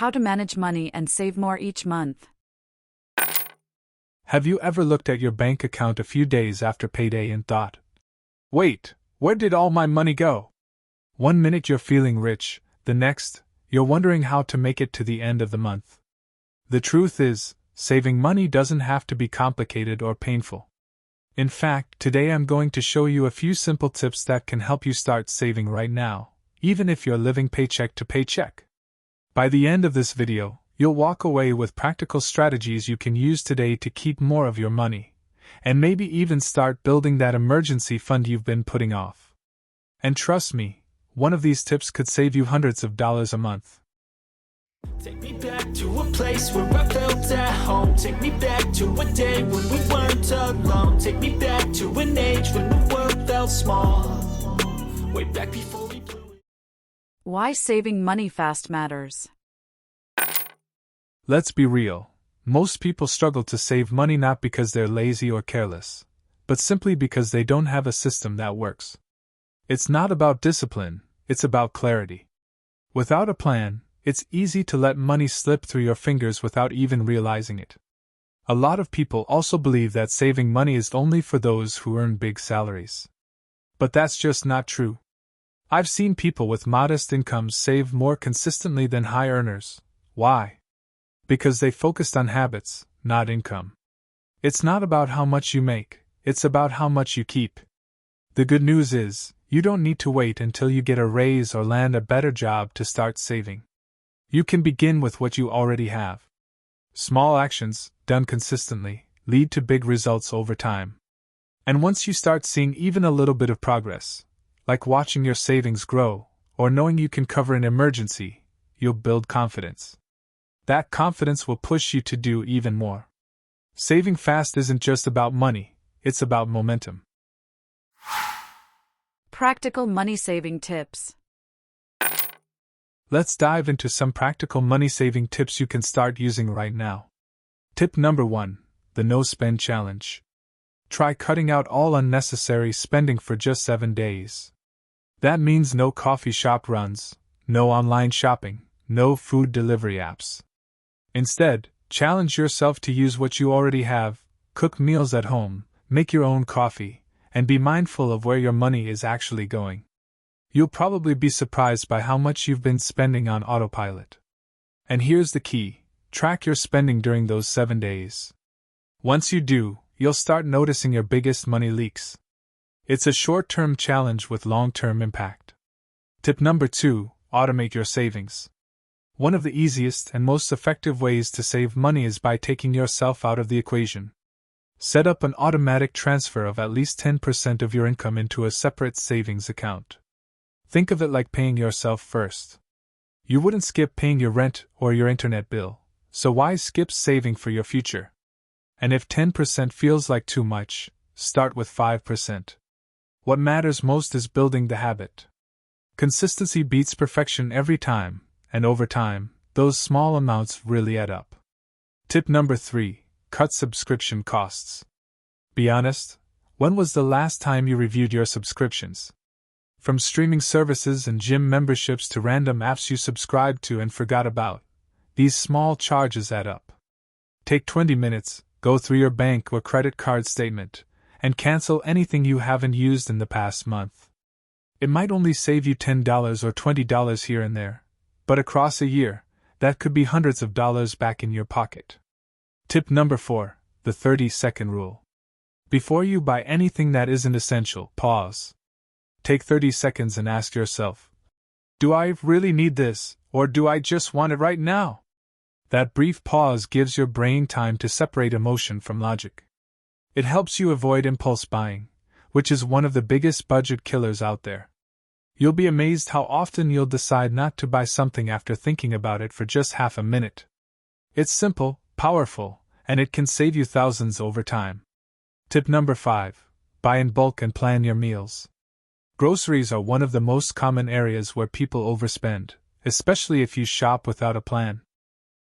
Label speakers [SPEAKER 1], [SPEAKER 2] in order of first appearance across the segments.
[SPEAKER 1] How to manage money and save more each month.
[SPEAKER 2] Have you ever looked at your bank account a few days after payday and thought, "Wait, where did all my money go?" One minute you're feeling rich, the next, you're wondering how to make it to the end of the month. The truth is, saving money doesn't have to be complicated or painful. In fact, today I'm going to show you a few simple tips that can help you start saving right now, even if you're living paycheck to paycheck. By the end of this video, you'll walk away with practical strategies you can use today to keep more of your money, and maybe even start building that emergency fund you've been putting off. And trust me, one of these tips could save you hundreds of dollars a month.
[SPEAKER 3] Take me back to a place where I felt at home. Take me back to a day when we weren't alone. Take me back to an age when the world felt small. Way back before we blew.
[SPEAKER 1] Why saving money fast matters.
[SPEAKER 2] Let's be real. Most people struggle to save money not because they're lazy or careless, but simply because they don't have a system that works. It's not about discipline, it's about clarity. Without a plan, it's easy to let money slip through your fingers without even realizing it. A lot of people also believe that saving money is only for those who earn big salaries. But that's just not true. I've seen people with modest incomes save more consistently than high earners. Why? Because they focused on habits, not income. It's not about how much you make, it's about how much you keep. The good news is, you don't need to wait until you get a raise or land a better job to start saving. You can begin with what you already have. Small actions, done consistently, lead to big results over time. And once you start seeing even a little bit of progress, like watching your savings grow, or knowing you can cover an emergency, you'll build confidence. That confidence will push you to do even more. Saving fast isn't just about money, it's about momentum.
[SPEAKER 1] Practical money-saving tips.
[SPEAKER 2] Let's dive into some practical money-saving tips you can start using right now. Tip number 1, the No Spend Challenge. Try cutting out all unnecessary spending for just 7 days. That means no coffee shop runs, no online shopping, no food delivery apps. Instead, challenge yourself to use what you already have, cook meals at home, make your own coffee, and be mindful of where your money is actually going. You'll probably be surprised by how much you've been spending on autopilot. And here's the key: track your spending during those 7 days. Once you do, you'll start noticing your biggest money leaks. It's a short-term challenge with long-term impact. Tip number 2, automate your savings. One of the easiest and most effective ways to save money is by taking yourself out of the equation. Set up an automatic transfer of at least 10% of your income into a separate savings account. Think of it like paying yourself first. You wouldn't skip paying your rent or your internet bill, so why skip saving for your future? And if 10% feels like too much, start with 5%. What matters most is building the habit. Consistency beats perfection every time, and over time, those small amounts really add up. Tip number 3, cut subscription costs. Be honest, when was the last time you reviewed your subscriptions? From streaming services and gym memberships to random apps you subscribed to and forgot about, these small charges add up. Take 20 minutes, go through your bank or credit card statement, and cancel anything you haven't used in the past month. It might only save you $10 or $20 here and there, but across a year, that could be hundreds of dollars back in your pocket. Tip number 4, the 30-second rule. Before you buy anything that isn't essential, pause. Take 30 seconds and ask yourself, do I really need this, or do I just want it right now? That brief pause gives your brain time to separate emotion from logic. It helps you avoid impulse buying, which is one of the biggest budget killers out there. You'll be amazed how often you'll decide not to buy something after thinking about it for just half a minute. It's simple, powerful, and it can save you thousands over time. Tip number 5, buy in bulk and plan your meals. Groceries are one of the most common areas where people overspend, especially if you shop without a plan.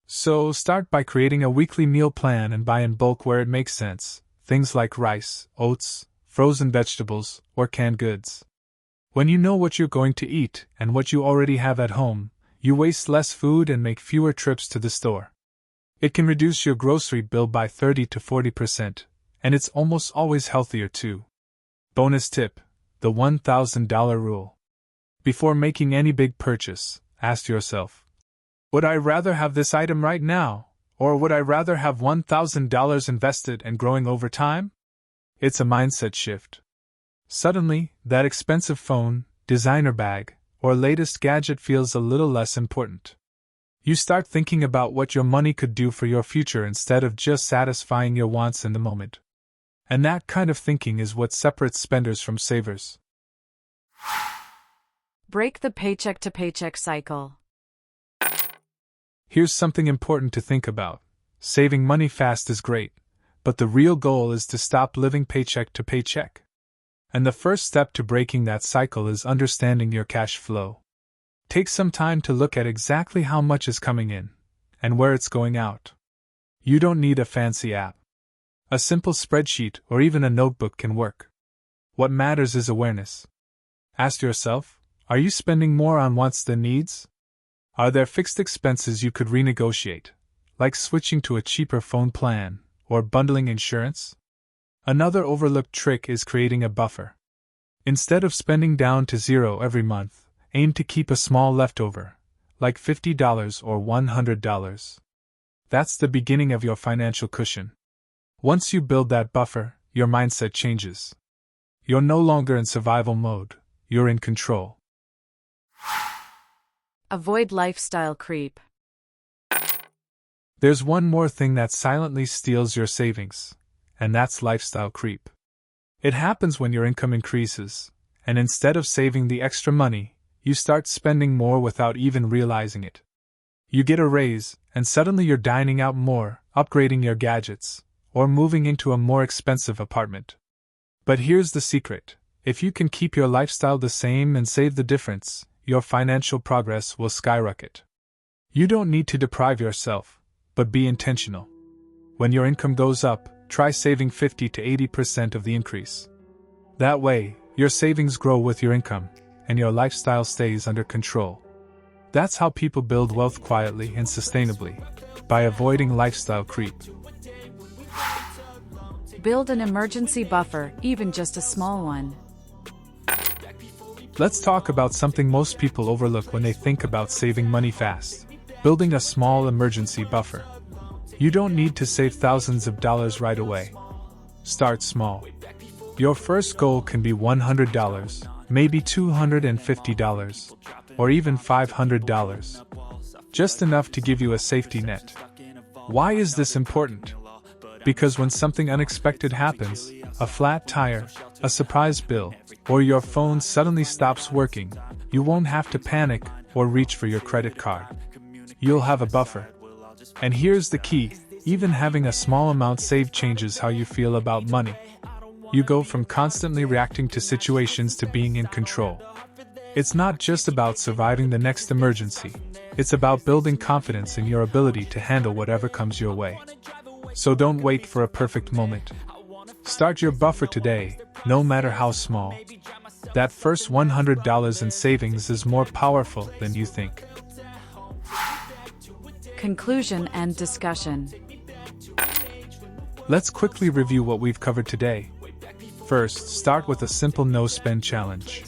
[SPEAKER 2] So start by creating a weekly meal plan and buy in bulk where it makes sense, things like rice, oats, frozen vegetables, or canned goods. When you know what you're going to eat and what you already have at home, You waste less food and make fewer trips to the store. It can reduce your grocery bill by 30 to 40%, and it's almost always healthier too. Bonus tip: the $1,000 rule. Before making any big purchase, ask yourself, would I rather have this item right now, or would I rather have $1,000 invested and growing over time? It's a mindset shift. Suddenly, that expensive phone, designer bag, or latest gadget feels a little less important. You start thinking about what your money could do for your future instead of just satisfying your wants in the moment. And that kind of thinking is what separates spenders from savers.
[SPEAKER 1] Break the paycheck-to-paycheck cycle.
[SPEAKER 2] Here's something important to think about. Saving money fast is great, but the real goal is to stop living paycheck to paycheck. And the first step to breaking that cycle is understanding your cash flow. Take some time to look at exactly how much is coming in and where it's going out. You don't need a fancy app. A simple spreadsheet or even a notebook can work. What matters is awareness. Ask yourself, are you spending more on wants than needs? Are there fixed expenses you could renegotiate, like switching to a cheaper phone plan or bundling insurance? Another overlooked trick is creating a buffer. Instead of spending down to zero every month, aim to keep a small leftover, like $50 or $100. That's the beginning of your financial cushion. Once you build that buffer, your mindset changes. You're no longer in survival mode, you're in control.
[SPEAKER 1] Avoid lifestyle creep.
[SPEAKER 2] There's one more thing that silently steals your savings, and that's lifestyle creep. It happens when your income increases, and instead of saving the extra money, you start spending more without even realizing it. You get a raise, and suddenly you're dining out more, upgrading your gadgets, or moving into a more expensive apartment. But here's the secret: if you can keep your lifestyle the same and save the difference, your financial progress will skyrocket. You don't need to deprive yourself, but be intentional. When your income goes up, try saving 50 to 80% of the increase. That way, your savings grow with your income, and your lifestyle stays under control. That's how people build wealth quietly and sustainably, by avoiding lifestyle creep.
[SPEAKER 1] Build an emergency buffer, even just a small one.
[SPEAKER 2] Let's talk about something most people overlook when they think about saving money fast: building a small emergency buffer. You don't need to save thousands of dollars right away. Start small. Your first goal can be $100, maybe $250, or even $500. Just enough to give you a safety net. Why is this important? Because when something unexpected happens, a flat tire, a surprise bill, or your phone suddenly stops working, you won't have to panic or reach for your credit card. You'll have a buffer. And here's the key: even having a small amount saved changes how you feel about money. You go from constantly reacting to situations to being in control. It's not just about surviving the next emergency, it's about building confidence in your ability to handle whatever comes your way. So don't wait for a perfect moment. Start your buffer today, no matter how small. That first $100 in savings is more powerful than you think.
[SPEAKER 1] Conclusion and discussion.
[SPEAKER 2] Let's quickly review what we've covered today. First, start with a simple no-spend challenge.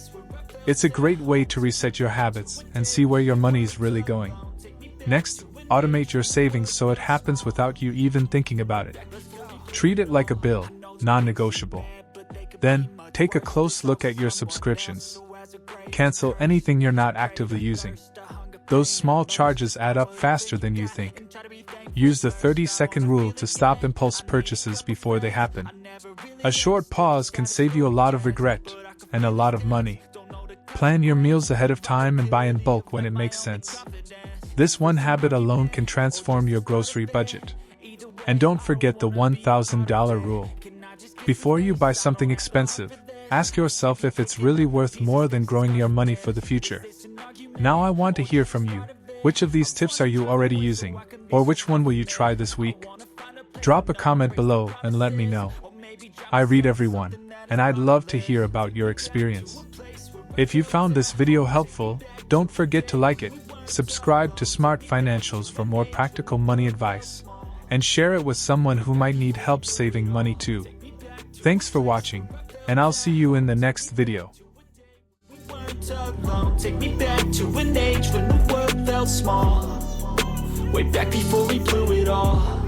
[SPEAKER 2] It's a great way to reset your habits and see where your money's really going. Next, automate your savings so it happens without you even thinking about it. Treat it like a bill, non-negotiable. Then, take a close look at your subscriptions. Cancel anything you're not actively using. Those small charges add up faster than you think. Use the 30-second rule to stop impulse purchases before they happen. A short pause can save you a lot of regret and a lot of money. Plan your meals ahead of time and buy in bulk when it makes sense. This one habit alone can transform your grocery budget. And don't forget the $1,000 rule. Before you buy something expensive, ask yourself if it's really worth more than growing your money for the future. Now I want to hear from you. Which of these tips are you already using, or which one will you try this week? Drop a comment below and let me know. I read everyone, and I'd love to hear about your experience. If you found this video helpful, don't forget to like it, Subscribe to Smart Financials for more practical money advice, and share it with someone who might need help saving money too. Thanks for watching, and I'll see you in the next video.
[SPEAKER 3] Take me back to an age when the world felt small. Way back before we blew it all.